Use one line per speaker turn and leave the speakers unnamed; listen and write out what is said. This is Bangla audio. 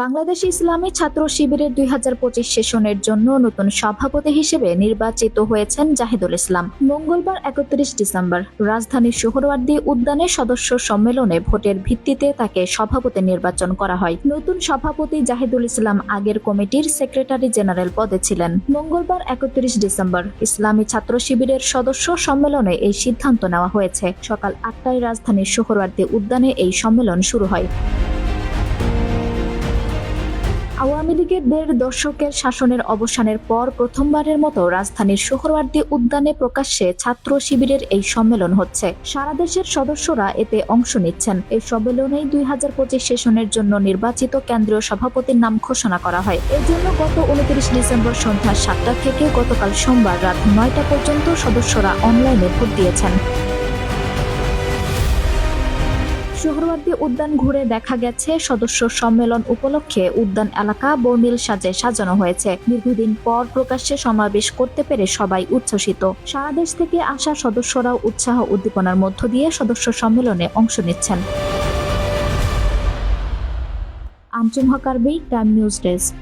বাংলাদেশ ইসলামী ছাত্র শিবিরের ২০২৫ সেশনের জন্য নতুন সভাপতি হিসেবে নির্বাচিত হয়েছেন জাহিদুল ইসলাম। মঙ্গলবার ৩১ ডিসেম্বর রাজধানীর সোহরাওয়ার্দী উদ্যানে সদস্য সম্মেলনে ভোটের ভিত্তিতে তাকে সভাপতি নির্বাচন করা হয়। নতুন সভাপতি জাহিদুল ইসলাম আগের কমিটির সেক্রেটারি জেনারেল পদে ছিলেন। মঙ্গলবার ৩১ ডিসেম্বর ইসলামী ছাত্র শিবিরের সদস্য সম্মেলনে এই সিদ্ধান্ত নেওয়া হয়েছে। সকাল ৮টায় রাজধানীর সোহরাওয়ার্দী উদ্যানে এই সম্মেলন শুরু হয়। আওয়ামী লীগের ১.৫ দশকের শাসনের অবসানের পর প্রথমবারের মতো রাজধানীর সোহরাওয়ার্দী উদ্যানে প্রকাশ্যে ছাত্র শিবিরের এই সম্মেলন হচ্ছে। সারা দেশের সদস্যরা এতে অংশ নিচ্ছেন। এই সম্মেলনেই ২০২৫ সেশনের জন্য নির্বাচিত কেন্দ্রীয় সভাপতির নাম ঘোষণা করা হয়। এর জন্য গত ২৯ ডিসেম্বর সন্ধ্যা ৭টা থেকে গতকাল সোমবার রাত ৯টা পর্যন্ত সদস্যরা অনলাইনে ভোট দিয়েছেন। সোহরাওয়ার্দী উদ্যান ঘুরে দেখা গেছে, সদস্য সম্মেলন উপলক্ষে উদ্যান এলাকা বর্ণিল সাজে সাজানো হয়েছে। দীর্ঘদিন পর প্রকাশ্যে সমাবেশ করতে পেরে সবাই উচ্ছ্বসিত। সারা দেশ থেকে আসা সদস্যরাও উৎসাহ উদ্দীপনার মধ্য দিয়ে সদস্য সম্মেলনে অংশ নিচ্ছেন। আঞ্জুম হক আরবি, টাইম নিউজ ডেস্ক।